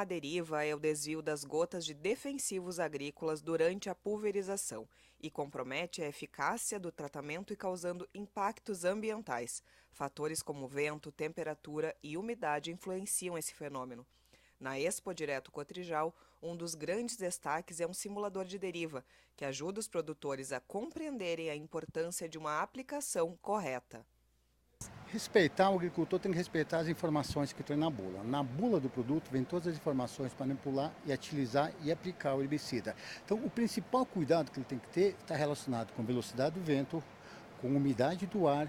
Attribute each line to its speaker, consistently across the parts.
Speaker 1: A deriva é o desvio das gotas de defensivos agrícolas durante a pulverização e compromete a eficácia do tratamento e causando impactos ambientais. Fatores como vento, temperatura e umidade influenciam esse fenômeno. Na Expo Direto Cotrijal, um dos grandes destaques é um simulador de deriva, que ajuda os produtores a compreenderem a importância de uma aplicação correta.
Speaker 2: Respeitar, o agricultor tem que respeitar as informações que estão na bula. Na bula do produto vem todas as informações para manipular e utilizar e aplicar o herbicida. Então, o principal cuidado que ele tem que ter está relacionado com a velocidade do vento, com a umidade do ar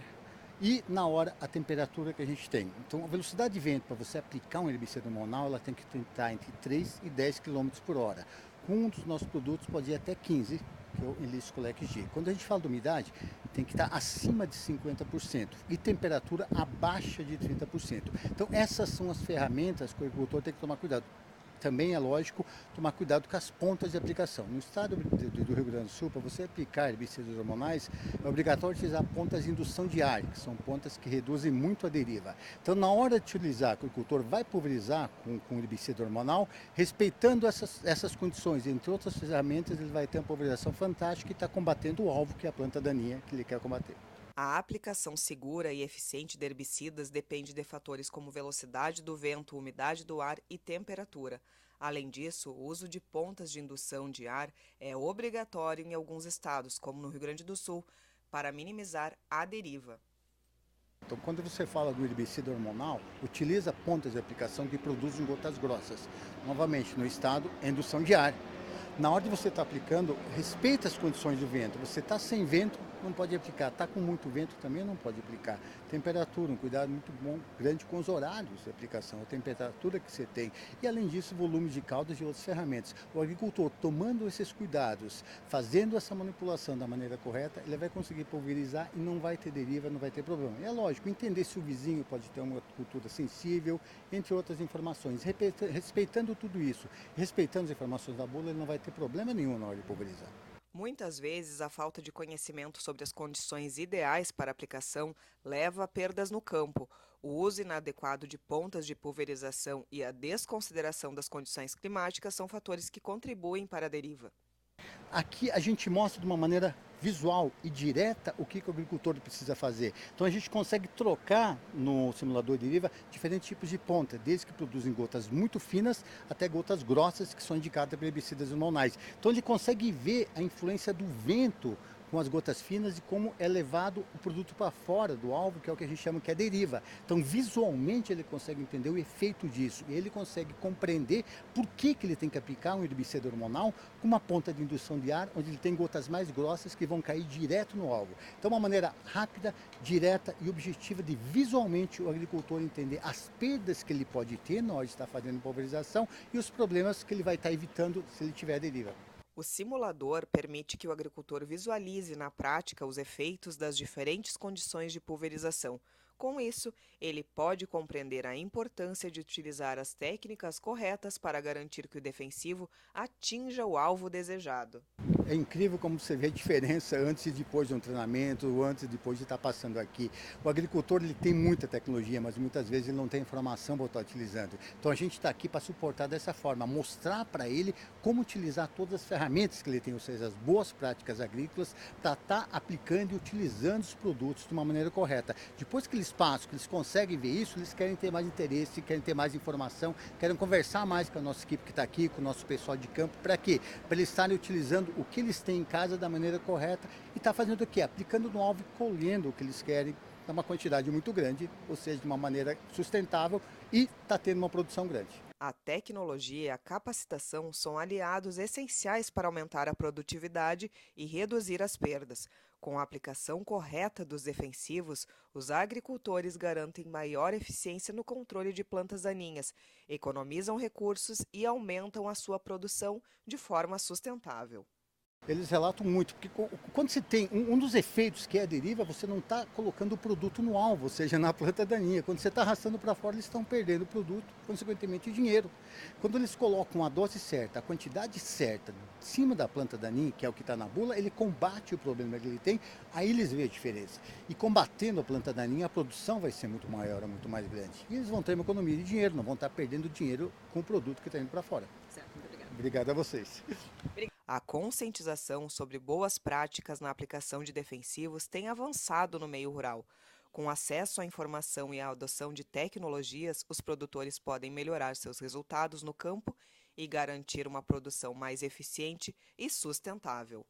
Speaker 2: e, na hora, a temperatura que a gente tem. Então, a velocidade de vento para você aplicar um herbicida hormonal, ela tem que estar entre 3 e 10 km por hora. Com um dos nossos produtos pode ir até 15, que é o Enlist Collect G. Quando a gente fala de umidade, tem que estar acima de 50% e temperatura abaixo de 30%. Então, essas são as ferramentas que o agricultor tem que tomar cuidado. Também é lógico tomar cuidado com as pontas de aplicação. No estado do Rio Grande do Sul, para você aplicar herbicidas hormonais, é obrigatório utilizar pontas de indução de ar, que são pontas que reduzem muito a deriva. Então, na hora de utilizar, o agricultor vai pulverizar com herbicida hormonal, respeitando essas condições, entre outras ferramentas, ele vai ter uma pulverização fantástica e está combatendo o alvo, que é a planta daninha que ele quer combater.
Speaker 1: A aplicação segura e eficiente de herbicidas depende de fatores como velocidade do vento, umidade do ar e temperatura. Além disso, o uso de pontas de indução de ar é obrigatório em alguns estados, como no Rio Grande do Sul, para minimizar a deriva.
Speaker 2: Então, quando você fala do herbicida hormonal, utiliza pontas de aplicação que produzem gotas grossas. Novamente, no estado, é indução de ar. Na hora de você estar aplicando, respeita as condições do vento. Você está sem vento, não pode aplicar. Está com muito vento, também não pode aplicar. Temperatura, um cuidado muito bom, grande com os horários de aplicação, a temperatura que você tem. E, além disso, volume de caldas e outras ferramentas. O agricultor, tomando esses cuidados, fazendo essa manipulação da maneira correta, ele vai conseguir pulverizar e não vai ter deriva, não vai ter problema. E é lógico, entender se o vizinho pode ter uma cultura sensível, entre outras informações. Respeitando tudo isso, respeitando as informações da bula, ele não vai ter problema nenhum na hora de pulverizar.
Speaker 1: Muitas vezes, a falta de conhecimento sobre as condições ideais para aplicação leva a perdas no campo. O uso inadequado de pontas de pulverização e a desconsideração das condições climáticas são fatores que contribuem para a deriva.
Speaker 2: Aqui a gente mostra de uma maneira visual e direta o que o agricultor precisa fazer. Então a gente consegue trocar no simulador de deriva diferentes tipos de ponta, desde que produzem gotas muito finas até gotas grossas que são indicadas para herbicidas hormonais. Então ele consegue ver a influência do vento com as gotas finas e como é levado o produto para fora do alvo, que é o que a gente chama que é deriva. Então, visualmente, ele consegue entender o efeito disso e ele consegue compreender por que ele tem que aplicar um herbicida hormonal com uma ponta de indução de ar, onde ele tem gotas mais grossas que vão cair direto no alvo. Então, uma maneira rápida, direta e objetiva de visualmente o agricultor entender as perdas que ele pode ter na hora de estar fazendo pulverização e os problemas que ele vai estar evitando se ele tiver deriva.
Speaker 1: O simulador permite que o agricultor visualize na prática os efeitos das diferentes condições de pulverização. Com isso, ele pode compreender a importância de utilizar as técnicas corretas para garantir que o defensivo atinja o alvo desejado.
Speaker 2: É incrível como você vê a diferença antes e depois de um treinamento, antes e depois de estar passando aqui. O agricultor ele tem muita tecnologia, mas muitas vezes ele não tem informação para estar utilizando. Então a gente está aqui para suportar dessa forma, mostrar para ele como utilizar todas as ferramentas que ele tem, ou seja, as boas práticas agrícolas, para estar aplicando e utilizando os produtos de uma maneira correta. Depois que eles passam, que eles conseguem ver isso, eles querem ter mais interesse, querem ter mais informação, querem conversar mais com a nossa equipe que está aqui, com o nosso pessoal de campo, para quê? Para eles estarem utilizando o que eles têm em casa da maneira correta e está fazendo o quê? Aplicando no alvo e colhendo o que eles querem, é uma quantidade muito grande, ou seja, de uma maneira sustentável e está tendo uma produção grande.
Speaker 1: A tecnologia e a capacitação são aliados essenciais para aumentar a produtividade e reduzir as perdas. Com a aplicação correta dos defensivos, os agricultores garantem maior eficiência no controle de plantas daninhas, economizam recursos e aumentam a sua produção de forma sustentável.
Speaker 2: Eles relatam muito, porque quando você tem um dos efeitos que é a deriva, você não está colocando o produto no alvo, ou seja, na planta daninha. Quando você está arrastando para fora, eles estão perdendo o produto, consequentemente o dinheiro. Quando eles colocam a dose certa, a quantidade certa, em cima da planta daninha, que é o que está na bula, ele combate o problema que ele tem, aí eles veem a diferença. E combatendo a planta daninha, a produção vai ser muito maior, muito mais grande. E eles vão ter uma economia de dinheiro, não vão estar perdendo dinheiro com o produto que está indo para fora.
Speaker 1: Certo, muito obrigada.
Speaker 2: Obrigado a vocês.
Speaker 1: A conscientização sobre boas práticas na aplicação de defensivos tem avançado no meio rural. Com acesso à informação e à adoção de tecnologias, os produtores podem melhorar seus resultados no campo e garantir uma produção mais eficiente e sustentável.